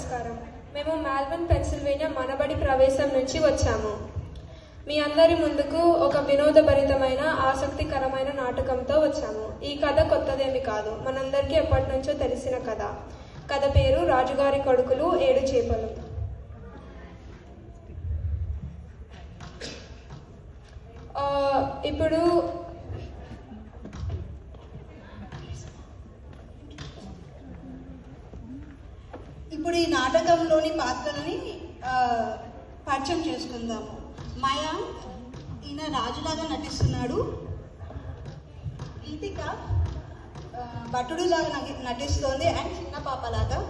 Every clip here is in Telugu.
నమస్కారం. మేము మెల్బోర్న్, పెన్సిల్వేనియా మనబడి ప్రవేశం నుంచి వచ్చాము. మీ అందరి ముందుకు ఒక వినోదభరితమైన ఆసక్తికరమైన నాటకంతో వచ్చాము. ఈ కథ కొత్తదేమి కాదు, మనందరికీ ఎప్పటి నుంచో తెలిసిన కథ. కథ పేరు రాజుగారి కొడుకులు 7 చేపలు. ఇప్పుడు ఈ నాటకంలోని పాత్రలని పరిచయం చేసుకుందాము. మయాంక్ ఈయన రాజులాగా నటిస్తున్నాడు. గీతిక భటుడులాగా నటిస్తోంది అండ్ చిన్న పాపలాగా.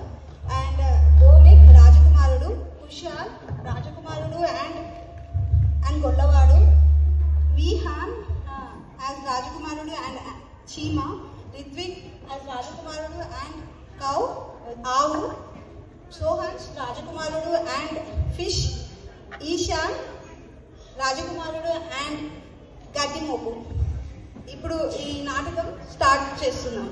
అండ్ భౌమిక్ రాజకుమారుడు, కుషాల్ రాజకుమారుడు అండ్ గొల్లవాడు, విహాన్ యాజ్ రాజకుమారుడు అండ్ చీమా, రిత్విక్ యాజ్ రాజకుమారుడు అండ్ కౌ ఆవు, సోహన్స్ రాజకుమారుడు అండ్ ఫిష్, ఈశాన్ రాజకుమారుడు అండ్ గడ్డిమోపు. ఇప్పుడు ఈ నాటకం స్టార్ట్ చేస్తున్నాం.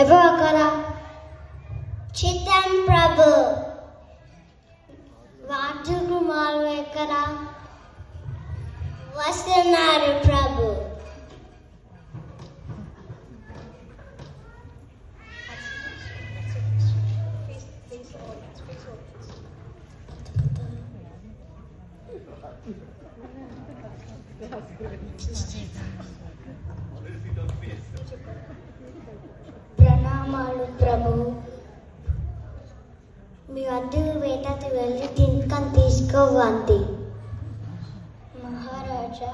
ఎవరు అక్కడ? చిత్తం ప్రభు. రాజకుమారుడు ఎక్కడ? వస్తున్నారు ప్రభు. ప్రణామాలు ప్రభు. మీ అందరూ వేటకి వెళ్ళి తినకం తీసుకోవండి. మహారాజా,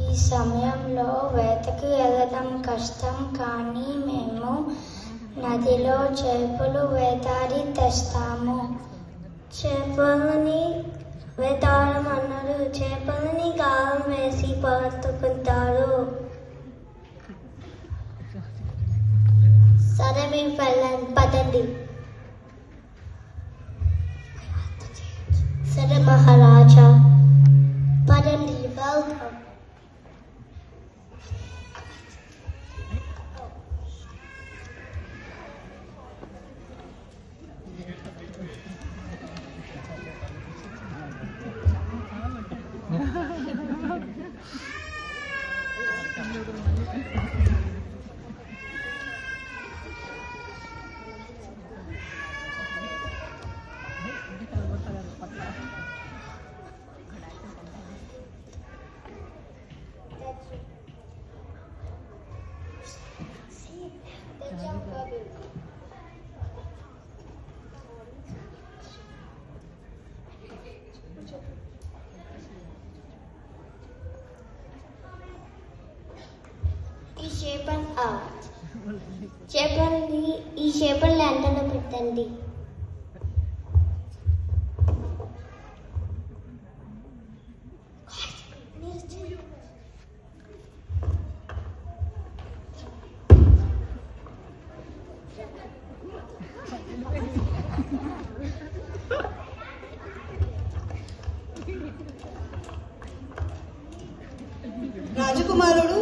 ఈ సమయంలో వేటకి వెళ్ళడం కష్టం, కానీ మేము నదిలో చేపలు వేటాడి తెస్తాము. చేపలని వేటాడడం అన్నారు. చేపలని గాలం వేసి పట్టుకుంటారు. సరే, మేము పదండి. సరే మహారాజా, పదండి, వెళ్దాం. ఈ చేపల్ని ఎండలో పెట్టండి. రాజకుమారుడు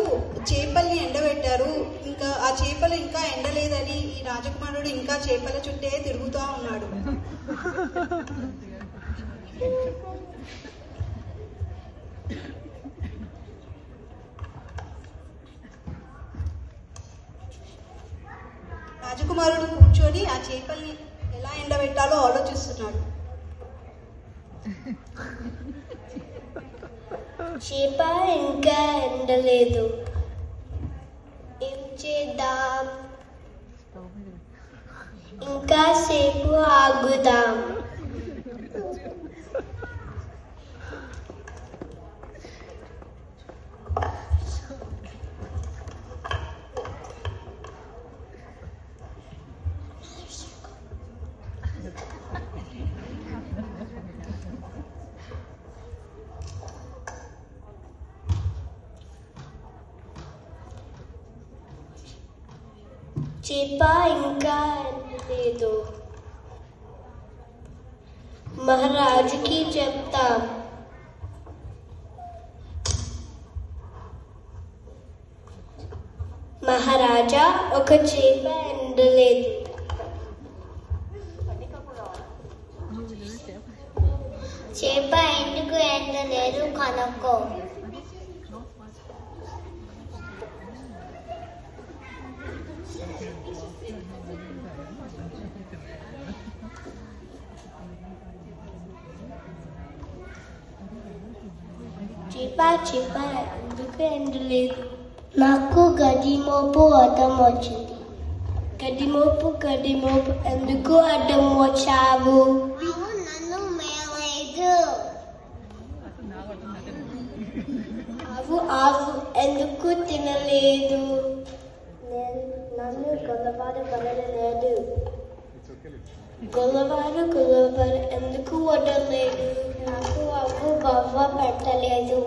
చేపల్ని ఎండబెట్టారు. ఇంకా ఆ చేపలు ఇంకా ఎండలేదని ఈ రాజకుమారుడు ఇంకా చేపల చుట్టే తిరుగుతూ ఉన్నాడు. రాజకుమారుడు కూర్చొని ఆ చేపల్ని ఎలా ఎండబెట్టాలో ఆలోచిస్తున్నాడు. చేప ఇంకా ఎండలేదు, ఏం చేద్దాం? ఇంకా సేపు ఆగుదాం. చేప ఇంకా లేదు. మహారాజుకి చెప్తాం. మహారాజా, ఒక చేప ఎండలేదు. చేప ఎందుకు ఎండలేదు కనుక్కో. చేప ఎందుకు ఎండలేదు? నాకు గడిమోపు అడ్డం వచ్చింది. గడిమోపు ఎందుకు అడ్డం వచ్చావు? నన్ను మేలేదు. ఆవు ఎందుకు తినలేదు? నన్ను గొల్లవాడు పడలేదు. గొల్లవాడు ఎందుకు వడలేదు? నాకు అవ్వు బవ్వ పెట్టలేదు.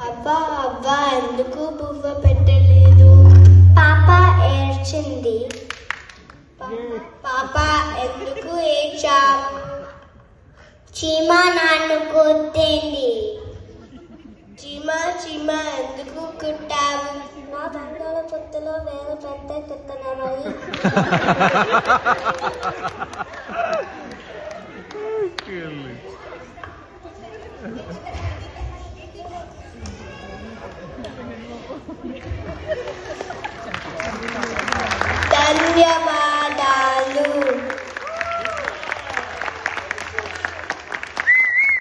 అబ్బా ఎందుకు బువ్వ పెట్టలేదు? పాప ఏడ్చింది. పాప ఎందుకు ఏడ్చావు? చీమ నన్ను కొట్టింది. చీమ ఎందుకు కుట్టావు? నా బంగాళ పొత్తులో వేలు పెద్ద కుత్తనమని. ధన్యవాదాలు.